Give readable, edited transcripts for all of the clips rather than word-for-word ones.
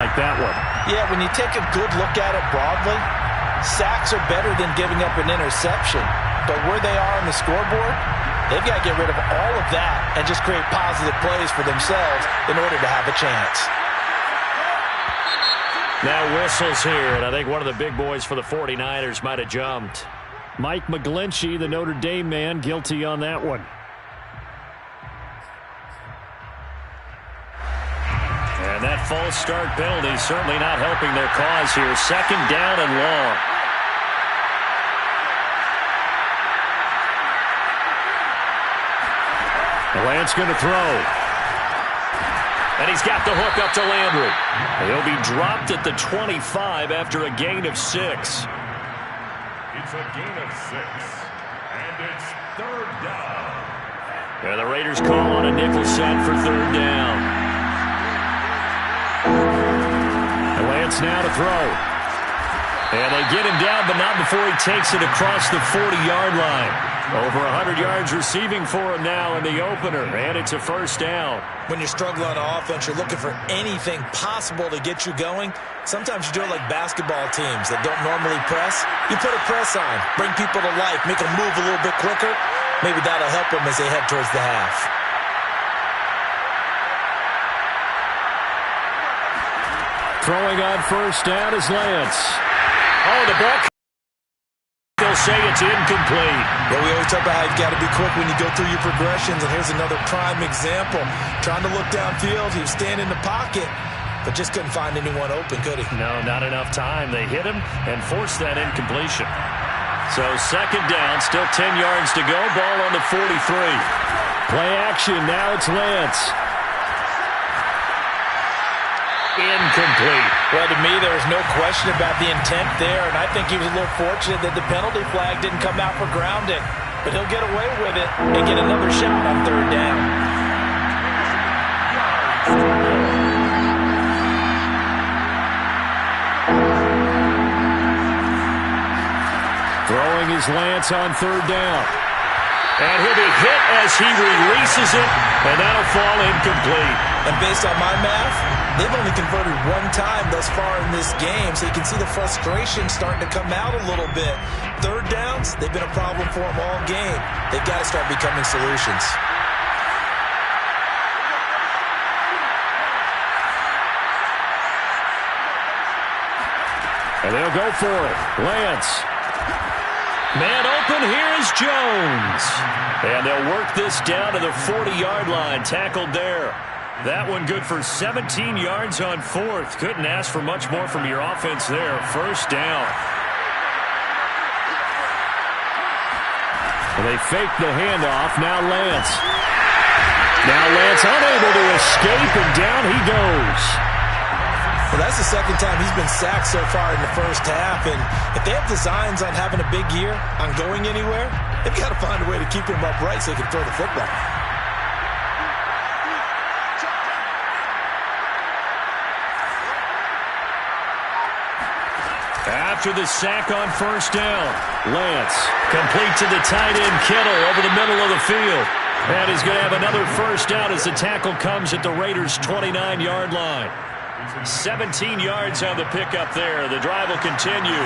like that one. Yeah, when you take a good look at it broadly, sacks are better than giving up an interception. But where they are on the scoreboard, they've got to get rid of all of that and just create positive plays for themselves in order to have a chance. Now whistles here, and I think one of the big boys for the 49ers might have jumped. Mike McGlinchey, the Notre Dame man, guilty on that one. And that false start penalty certainly not helping their cause here. Second down and long. Lance going to throw. And he's got the hook up to Landry. He'll be dropped at the 25 after a gain of 6. It's a gain of 6. And it's third down. And the Raiders call on a nickel set for third down. And Lance now to throw. And they get him down, but not before he takes it across the 40-yard line. Over 100 yards receiving for him now in the opener, and it's a first down. When you're struggling on offense, you're looking for anything possible to get you going. Sometimes you do it like basketball teams that don't normally press. You put a press on, bring people to life, make them move a little bit quicker. Maybe that'll help them as they head towards the half. Throwing on first down is Lance. Oh, the ball. They'll say it's incomplete. Yeah, we always talk about how you've got to be quick when you go through your progressions, and here's another prime example. Trying to look downfield, he was standing in the pocket, but just couldn't find anyone open, could he? No, not enough time. They hit him and forced that incompletion. So second down, still 10 yards to go. Ball on the 43. Play action, now it's Lance. Incomplete. Well, to me, there was no question about the intent there, and I think he was a little fortunate that the penalty flag didn't come out for grounding. But he'll get away with it and get another shot on third down. Throwing is Lance on third down. And he'll be hit as he releases it, and that'll fall incomplete. And based on my math, they've only converted one time thus far in this game, so you can see the frustration starting to come out a little bit. Third downs, they've been a problem for them all game. They've got to start becoming solutions. And they'll go for it. Lance. Man open, here is Jones. And they'll work this down to the 40-yard line. Tackled there. That one good for 17 yards on fourth. Couldn't ask for much more from your offense there. First down. And they fake the handoff. Now Lance. Now Lance unable to escape, and down he goes. Well, that's the second time he's been sacked so far in the first half, and if they have designs on having a big year, on going anywhere, they've got to find a way to keep him upright so he can throw the football. After the sack on first down, Lance complete to the tight end Kittle over the middle of the field. And he's going to have another first down as the tackle comes at the Raiders' 29-yard line. 17 yards on the pickup there. The drive will continue.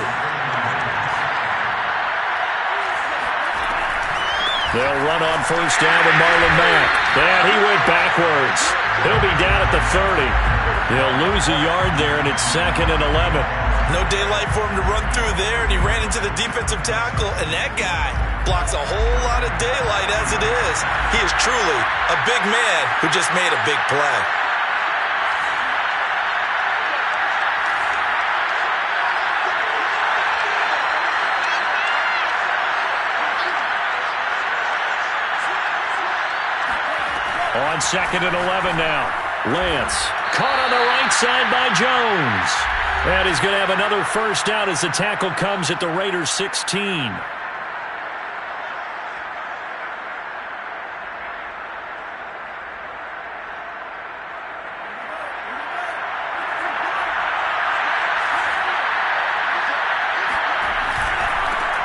They'll run on first down with Marlon Mack. And he went backwards. He'll be down at the 30. He'll lose a yard there, and it's 2nd and 11. No daylight for him to run through there, and he ran into the defensive tackle, and that guy blocks a whole lot of daylight as it is. He is truly a big man who just made a big play. On 2nd and 11 now. Lance caught on the right side by Jones. And he's going to have another first down as the tackle comes at the Raiders' 16.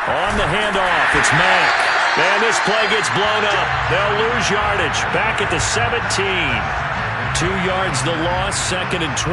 On the handoff, it's Mack. And this play gets blown up. They'll lose yardage. Back at the 17. 2 yards the loss, 2nd and 12.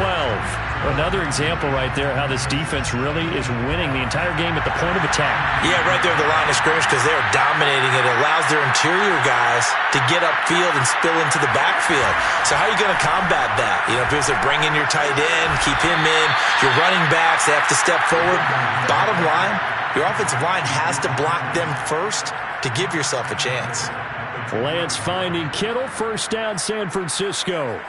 Another example right there how this defense really is winning the entire game at the point of attack. Yeah, right there at the line of scrimmage because they are dominating it. It allows their interior guys to get upfield and spill into the backfield. So how are you going to combat that? You know, if you bring in your tight end, keep him in, your running backs, they have to step forward. Bottom line, your offensive line has to block them first to give yourself a chance. Lance finding Kittle, first down San Francisco.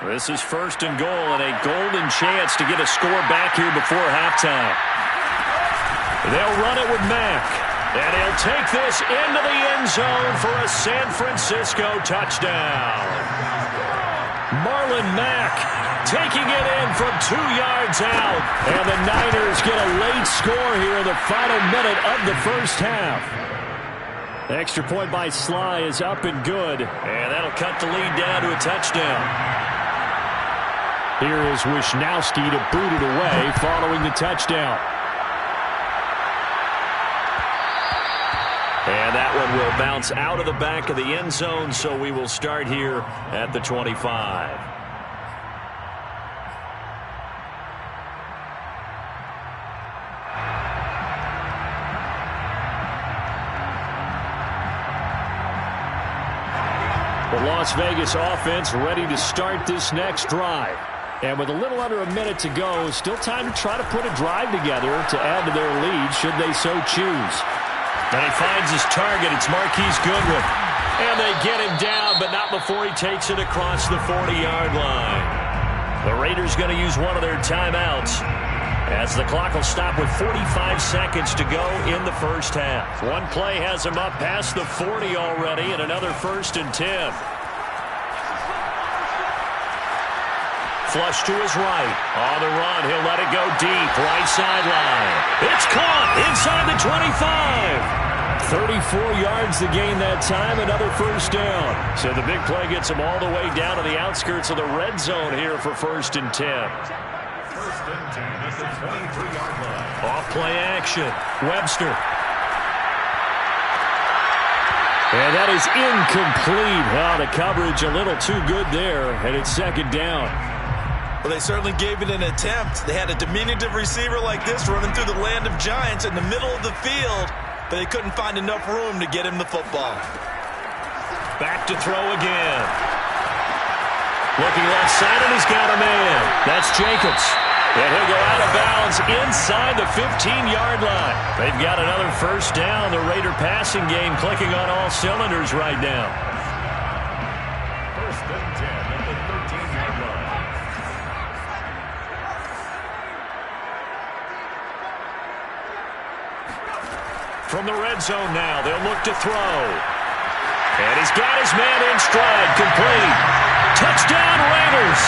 This is 1st and goal and a golden chance to get a score back here before halftime. They'll run it with Mack. And he'll take this into the end zone for a San Francisco touchdown. Marlon Mack taking it in from 2 yards out. And the Niners get a late score here in the final minute of the first half. The extra point by Sly is up and good. And that'll cut the lead down to a touchdown. Here is Wisnowski to boot it away following the touchdown. And that one will bounce out of the back of the end zone, so we will start here at the 25. The Las Vegas offense ready to start this next drive. And with a little under a minute to go, still time to try to put a drive together to add to their lead should they so choose. And he finds his target. It's Marquise Goodwin. And they get him down, but not before he takes it across the 40-yard line. The Raiders going to use one of their timeouts as the clock will stop with 45 seconds to go in the first half. One play has him up past the 40 already, and another 1st and 10. Flush to his right. On the run, he'll let it go deep. Right sideline. It's caught inside the 25. 34 yards to gain that time. Another first down. So the big play gets him all the way down to the outskirts of the red zone here for 1st and 10. 1st and 10 at the 23-yard line. Off play action. Webster. And that is incomplete. Wow, the coverage a little too good there. And it's 2nd down. Well, they certainly gave it an attempt. They had a diminutive receiver like this running through the land of giants in the middle of the field, but they couldn't find enough room to get him the football. Back to throw again. Looking left side, and he's got a man. That's Jacobs. And he'll go out of bounds inside the 15-yard line. They've got another first down. The Raider passing game clicking on all cylinders right now. 1st and 10 at the 13-yard line. From the red zone now, they'll look to throw. And he's got his man in stride, complete. Touchdown, Raiders.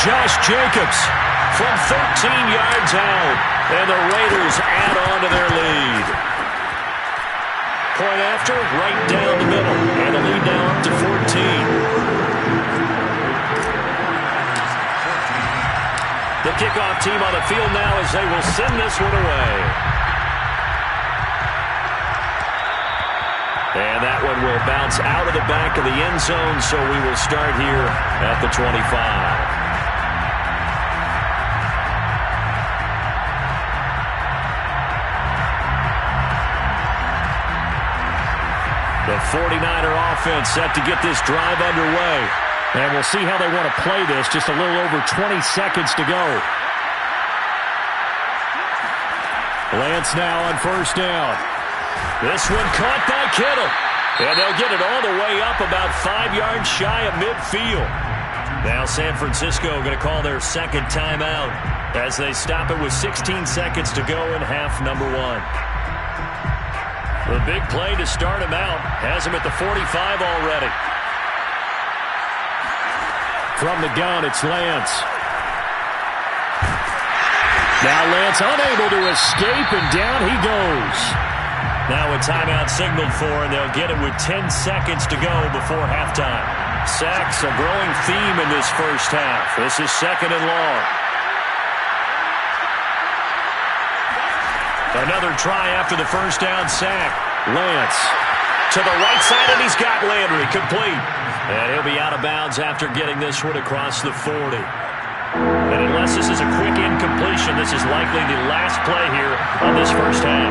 Josh Jacobs from 13 yards out. And the Raiders add on to their lead. Point after, right down the middle. And the lead now up to 14. The kickoff team on the field now as they will send this one away. And that one will bounce out of the back of the end zone, so we will start here at the 25. The 49er offense set to get this drive underway. And we'll see how they want to play this. Just a little over 20 seconds to go. Lance now on first down. This one caught by Kittle. And they'll get it all the way up about 5 yards shy of midfield. Now San Francisco going to call their second timeout as they stop it with 16 seconds to go in half number 1. The big play to start him out has him at the 45 already. From the gun, it's Lance. Now Lance unable to escape, and down he goes. Now a timeout signaled for, and they'll get it with 10 seconds to go before halftime. Sacks a growing theme in this first half. This is 2nd and long. Another try after the first down sack. Lance to the right side, and he's got Landry complete. And he'll be out of bounds after getting this one across the 40. And unless this is a quick incompletion, this is likely the last play here on this first half.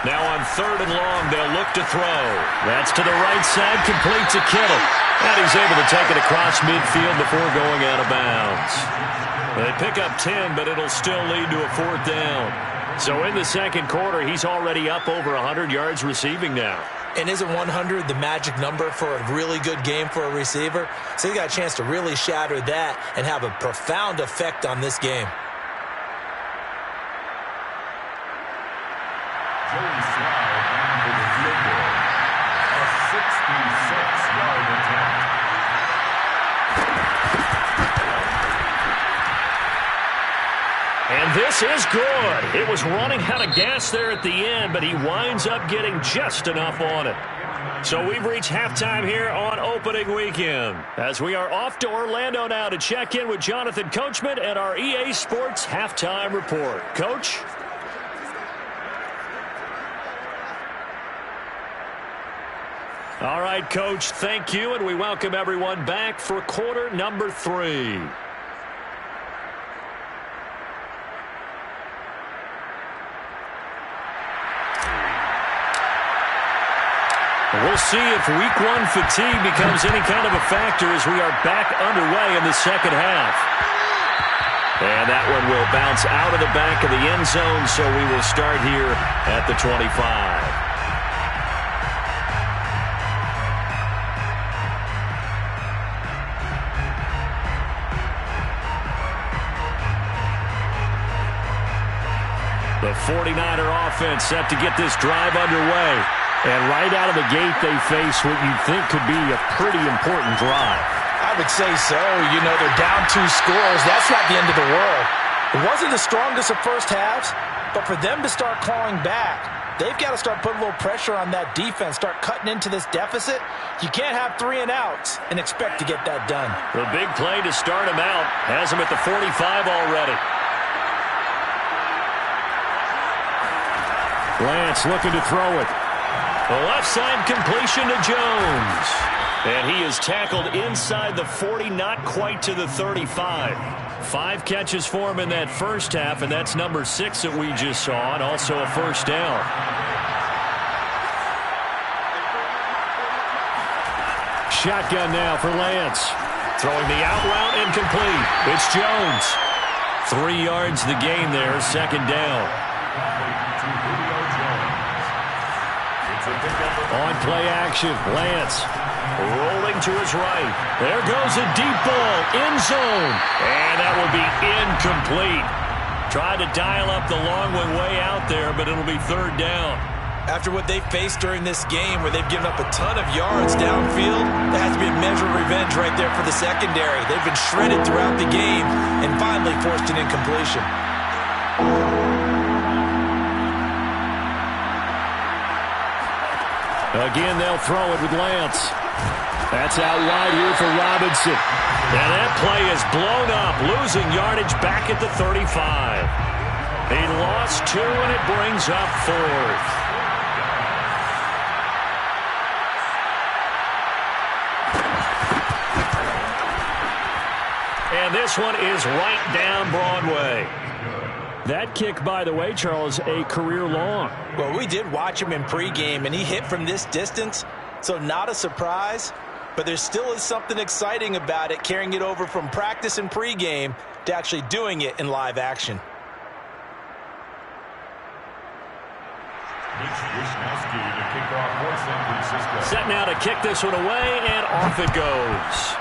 Now on 3rd and long, they'll look to throw. That's to the right side, complete to Kittle. And he's able to take it across midfield before going out of bounds. They pick up 10, but it'll still lead to a 4th down. So in the second quarter, he's already up over 100 yards receiving now. And isn't 100 the magic number for a really good game for a receiver? So he got a chance to really shatter that and have a profound effect on this game. Joey Slye down for the field goal. A 66-yard attempt. And this is good. It was running out of gas there at the end, but he winds up getting just enough on it. So we've reached halftime here on opening weekend, as we are off to Orlando now to check in with Jonathan Coachman and our EA Sports Halftime Report. Coach? All right, Coach, thank you, and we welcome everyone back for quarter number 3. We'll see if week 1 fatigue becomes any kind of a factor as we are back underway in the second half. And that one will bounce out of the back of the end zone, so we will start here at the 25. The 49er offense set to get this drive underway. And right out of the gate, they face what you think could be a pretty important drive. I would say so. You know, they're down 2 scores. That's not the end of the world. It wasn't the strongest of first halves, but for them to start clawing back, they've got to start putting a little pressure on that defense, start cutting into this deficit. You can't have 3 and outs and expect to get that done. The big play to start him out has him at the 45 already. Lance looking to throw it. The left side completion to Jones. And he is tackled inside the 40, not quite to the 35. 5 catches for him in that first half, and that's number 6 that we just saw, and also a first down. Shotgun now for Lance. Throwing the out route incomplete. It's Jones. 3 yards the gain there, second down. On play action, Lance rolling to his right. There goes a deep ball, end zone. And that will be incomplete. Tried to dial up the long one way out there, but it'll be third down. After what they faced during this game where they've given up a ton of yards downfield, there has to be a measure of revenge right there for the secondary. They've been shredded throughout the game and finally forced an incompletion. Again, they'll throw it with Lance. That's out wide here for Robinson. And that play is blown up, losing yardage back at the 35. He lost 2, and it brings up 4th. And this one is right down Broadway. That kick, by the way, Charles, a career long. Well, we did watch him in pregame, and he hit from this distance, so not a surprise. But there still is something exciting about it, carrying it over from practice and pregame to actually doing it in live action. Set now to kick this one away, and off it goes.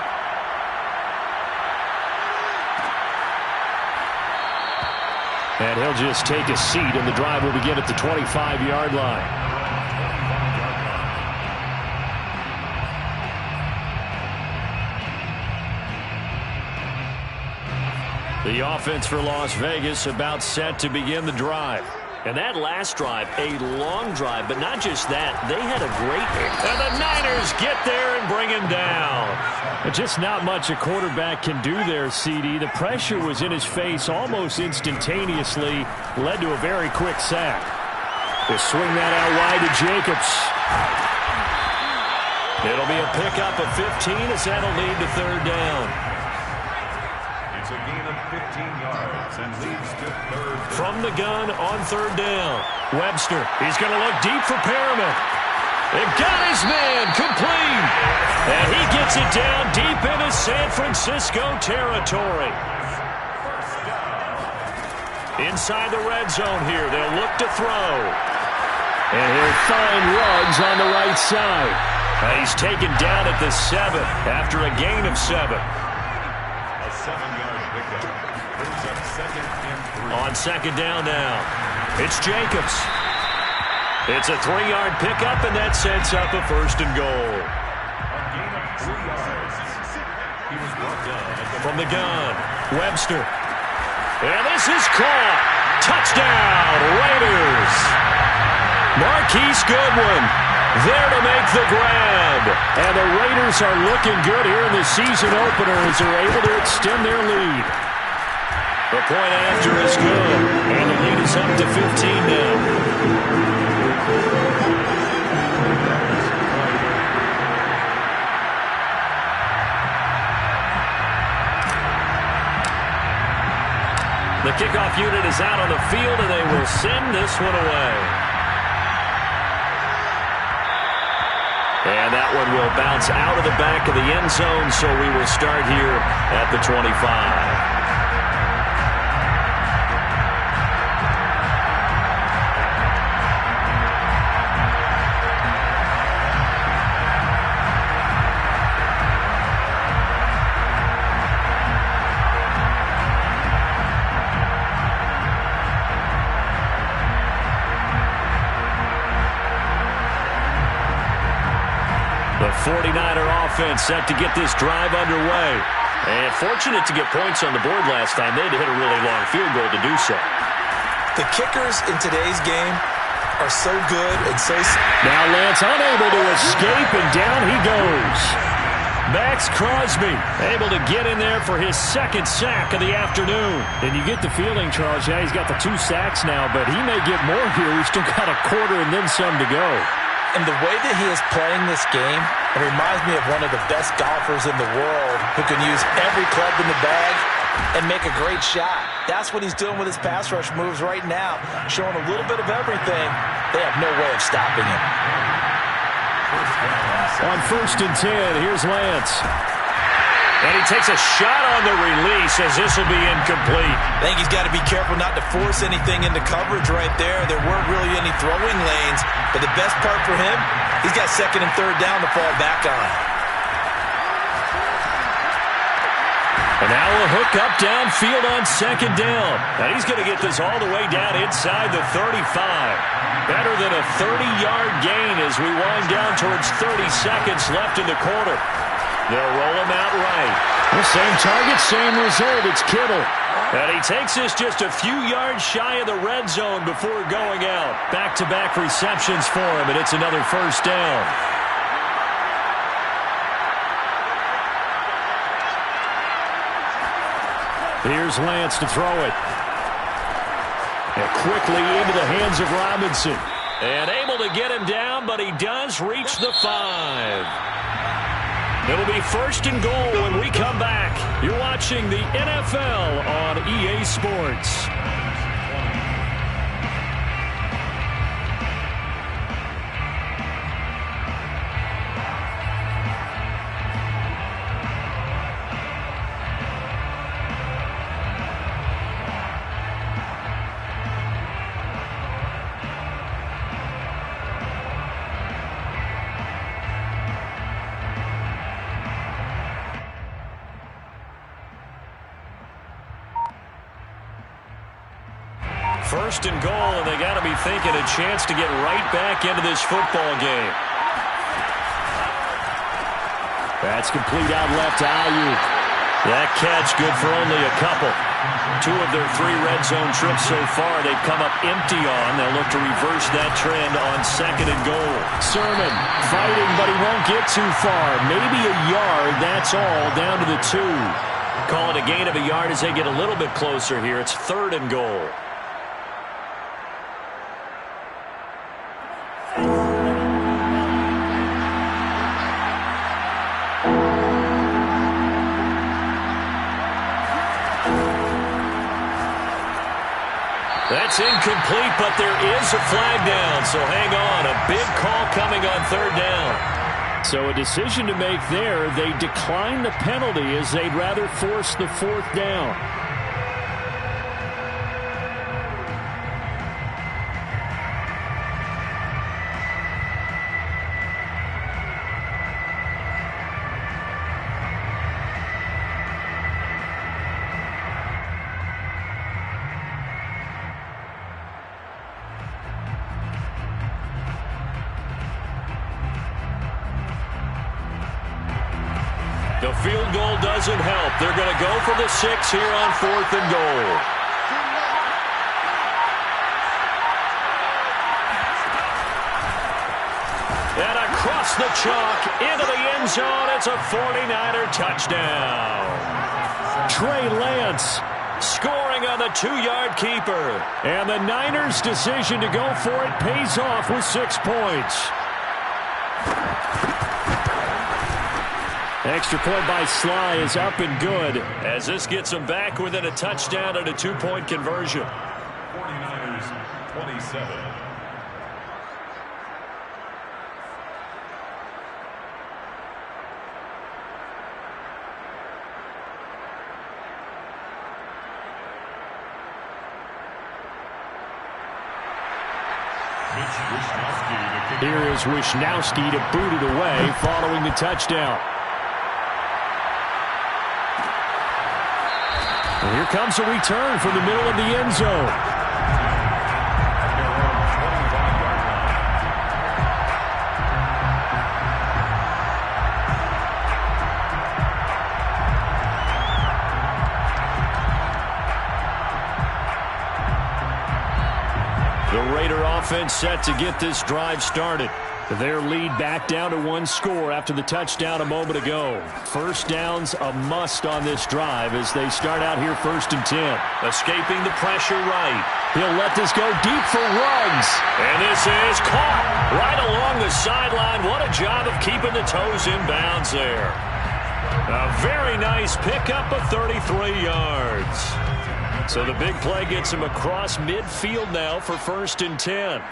And he'll just take a seat, and the drive will begin at the 25-yard line. The offense for Las Vegas about set to begin the drive. And that last drive, a long drive, but not just that. They had a great... And the Niners get there and bring him down. But just not much a quarterback can do there, CD. The pressure was in his face almost instantaneously, led to a very quick sack. They swing that out wide to Jacobs. It'll be a pickup of 15 as that'll lead to third down. It's a gain of 15 yards and leads to third down. From the gun on third down. Webster, he's going to look deep for Perriman. They've got his man complete. And he gets it down deep into San Francisco territory. Inside the red zone here, they'll look to throw. And he'll find Ruggs on the right side. And he's taken down at the 7 after a gain of 7. A 7-yard pickup brings up 2nd and 3. On second down now, it's Jacobs. It's a 3-yard pickup, and that sets up a first and goal. A gain of 3 yards. He was brought down from the gun. Webster. And this is caught. Touchdown, Raiders. Marquise Goodwin there to make the grab. And the Raiders are looking good here in the season opener as they're able to extend their lead. The point after is good. And the lead is up to 15 now. The kickoff unit is out on the field, and they will send this one away. And that one will bounce out of the back of the end zone, so we will start here at the 25. The 49er offense set to get this drive underway. And fortunate to get points on the board last time. They had to hit a really long field goal to do so. The kickers in today's game are so good and so... Now Lance unable to escape, and down he goes. Max Crosby able to get in there for his second sack of the afternoon. And you get the feeling, Charles, yeah, he's got the 2 sacks now, but he may get more here. We've still got a quarter and then some to go. And the way that he is playing this game, it reminds me of one of the best golfers in the world who can use every club in the bag and make a great shot. That's what he's doing with his pass rush moves right now, showing a little bit of everything. They have no way of stopping him. On 1st and 10, here's Lance. And he takes a shot on the release as this will be incomplete. I think he's got to be careful not to force anything into coverage right there. There weren't really any throwing lanes. But the best part for him, he's got 2nd and 3rd down to fall back on. And now a hook up downfield on 2nd down. And he's going to get this all the way down inside the 35. Better than a 30-yard gain as we wind down towards 30 seconds left in the quarter. They'll roll him out right. The same target, same result. It's Kittle. And he takes this just a few yards shy of the red zone before going out. Back-to-back receptions for him, and it's another first down. Here's Lance to throw it. And quickly into the hands of Robinson. And able to get him down, but he does reach the 5. It'll be 1st and goal when we come back. You're watching the NFL on EA Sports. First and goal, and they got to be thinking a chance to get right back into this football game. That's complete out left to Ayuk. That catch good for only a couple. 2 of their 3 red zone trips so far they've come up empty on. They'll look to reverse that trend on 2nd and goal. Sermon fighting, but he won't get too far. Maybe a yard, that's all, down to the 2. Call it a gain of a yard as they get a little bit closer here. It's 3rd and goal. That's incomplete, but there is a flag down, so hang on. A big call coming on 3rd down. So a decision to make there. They decline the penalty as they'd rather force the 4th down. The field goal doesn't help. They're going to go for the 6 here on 4th and goal. And across the chalk into the end zone. It's a 49er touchdown. Trey Lance scoring on the 2-yard keeper. And the Niners' decision to go for it pays off with 6 points. Extra point by Sly is up and good. As this gets them back within a touchdown and a 2-point conversion. 49ers 27. Here is Wisnowski to boot it away following the touchdown. And here comes a return from the middle of the end zone. The Raider offense set to get this drive started. Their lead back down to 1 score after the touchdown a moment ago. First down's a must on this drive as they start out here 1st and 10. Escaping the pressure right. He'll let this go deep for Ruggs. And this is caught right along the sideline. What a job of keeping the toes in bounds there. A very nice pickup of 33 yards. So the big play gets him across midfield now for 1st and 10.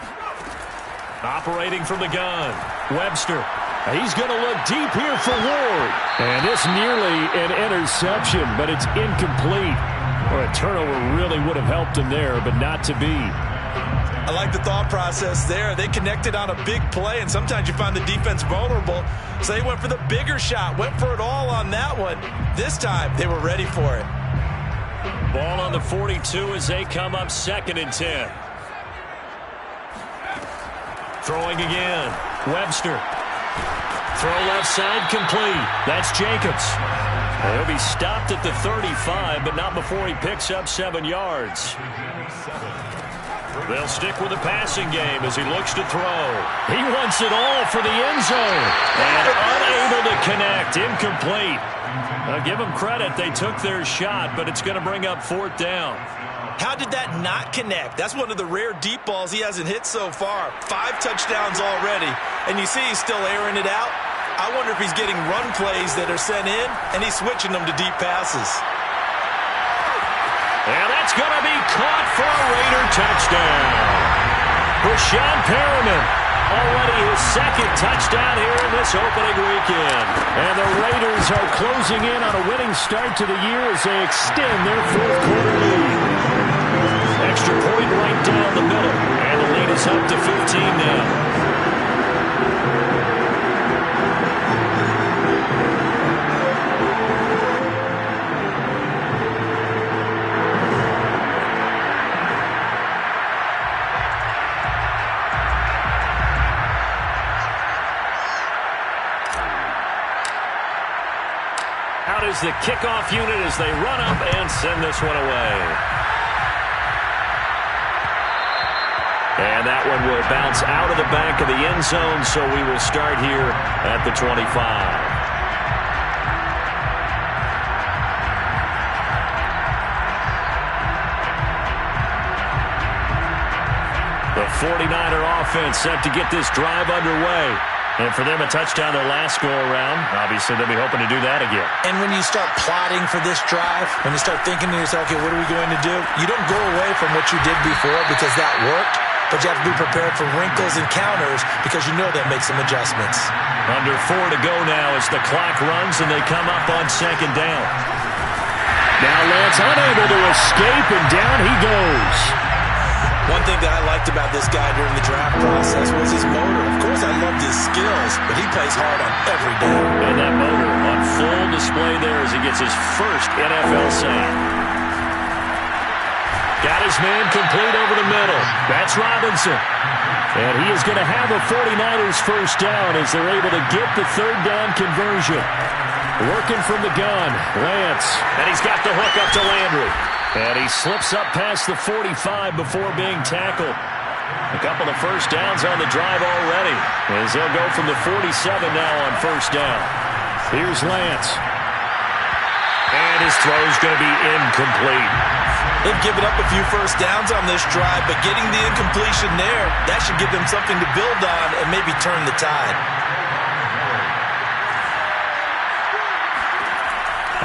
Operating from the gun, Webster. He's going to look deep here for Ward. And it's nearly an interception, but it's incomplete. Well, a turnover really would have helped him there, but not to be. I like the thought process there. They connected on a big play, and sometimes you find the defense vulnerable. So they went for the bigger shot, went for it all on that one. This time, they were ready for it. Ball on the 42 as they come up 2nd and 10. Throwing again. Webster. Throw left side complete. That's Jacobs. He'll be stopped at the 35, but not before he picks up 7 yards. They'll stick with the passing game as he looks to throw. He wants it all for the end zone. And unable to connect. Incomplete. Give them credit. They took their shot, but it's going to bring up 4th down. How did that not connect? That's one of the rare deep balls he hasn't hit so far. 5 touchdowns already, and you see he's still airing it out. I wonder if he's getting run plays that are sent in, and he's switching them to deep passes. And that's going to be caught for a Raider touchdown. Breshad Perriman, already his 2nd touchdown here in this opening weekend. And the Raiders are closing in on a winning start to the year as they extend their 4th quarter lead. Extra point right down the middle. And the lead is up to 15 now. is the kickoff unit as they run up and send this one away. And that one will bounce out of the back of the end zone, so we will start here at the 25. The 49er offense set to get this drive underway. And for them, a touchdown their last go-around. Obviously, they'll be hoping to do that again. And when you start plotting for this drive, when you start thinking to yourself, okay, what are we going to do? You don't go away from what you did before because that worked, but you have to be prepared for wrinkles and counters because you know they'll make some adjustments. Under 4 to go now as the clock runs and they come up on second down. Now Lance unable to escape, and down he goes. One thing that I liked about this guy during the draft process was his motor. Of course, I loved his skills, but he plays hard on every down. And that motor on full display there as he gets his first NFL sack. Got his man complete over the middle. That's Robinson. And he is going to have a 49ers first down as they're able to get the third down conversion. Working from the gun, Lance. And he's got the hook up to Landry. And he slips up past the 45 before being tackled. A couple of first downs on the drive already, as they'll go from the 47 now on first down. Here's Lance. And his throw's going to be incomplete. They've given up a few first downs on this drive, but getting the incompletion there, that should give them something to build on and maybe turn the tide.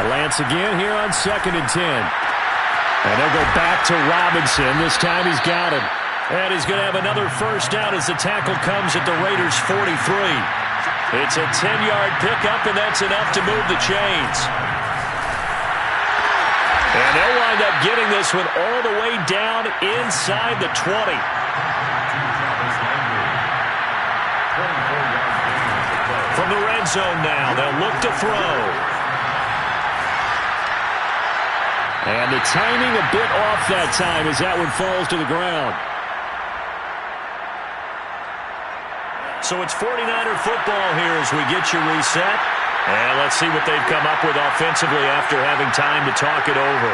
Lance again here on 2nd and 10. And they'll go back to Robinson. This time he's got him. And he's going to have another first down as the tackle comes at the Raiders' 43. It's a 10-yard pickup, and that's enough to move the chains. And they'll wind up getting this one all the way down inside the 20. From the red zone now, they'll look to throw. And the timing a bit off that time as that one falls to the ground. So it's 49er football here as we get you reset. And let's see what they've come up with offensively after having time to talk it over.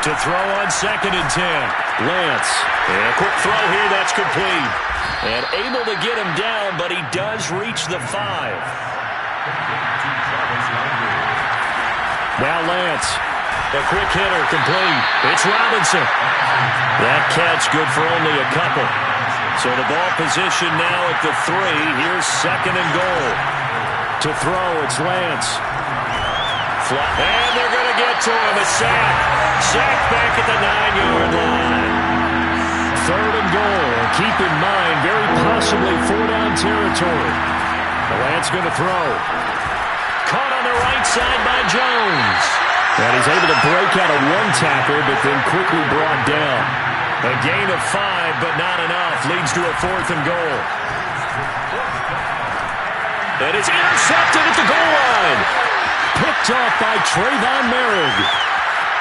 To throw on 2nd and 10. Lance. And a quick throw here, that's complete. And able to get him down, but he does reach the 5. Now Lance. A quick hitter, complete. It's Robinson. That catch good for only a couple. So the ball position now at the 3. Here's 2nd and goal. To throw, it's Lance. And they're going to get to him. A sack. Sack back at the 9-yard line. 3rd and goal. Keep in mind, very possibly 4-down territory. Lance going to throw. Caught on the right side by Jones. And he's able to break out of one tackle, but then quickly brought down. A gain of 5, but not enough. Leads to a 4th and goal. And it's intercepted at the goal line. Picked off by Trayvon Merrick.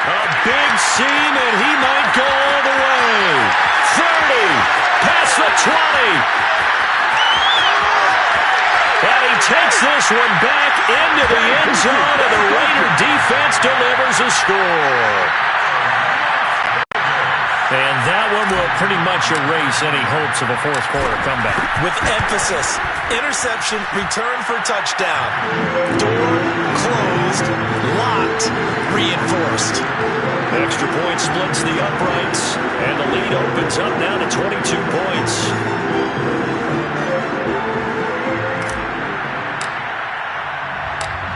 A big seam, and he might go all the way. 30, past the 20. And he takes this one back into the end zone, and the Raider defense delivers a score. And that one will pretty much erase any hopes of a fourth-quarter comeback. With emphasis, interception, return for touchdown. Door closed, locked, reinforced. Extra point splits the uprights, and the lead opens up now to 22 points.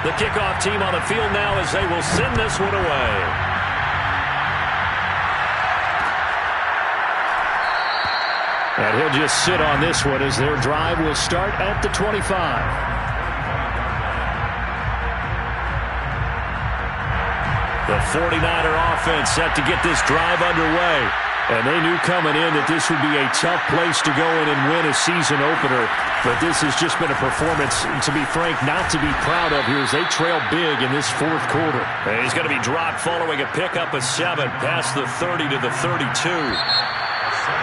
The kickoff team on the field now as they will send this one away. And he'll just sit on this one as their drive will start at the 25. The 49er offense set to get this drive underway. And they knew coming in that this would be a tough place to go in and win a season opener. But this has just been a performance, to be frank, not to be proud of here as they trail big in this fourth quarter. And he's going to be dropped following a pickup of 7 past the 30 to the 32.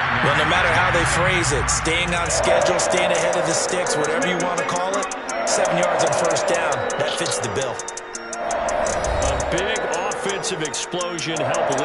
Well, no matter how they phrase it, staying on schedule, staying ahead of the sticks, whatever you want to call it, 7 yards on first down, that fits the bill. A big offensive explosion helped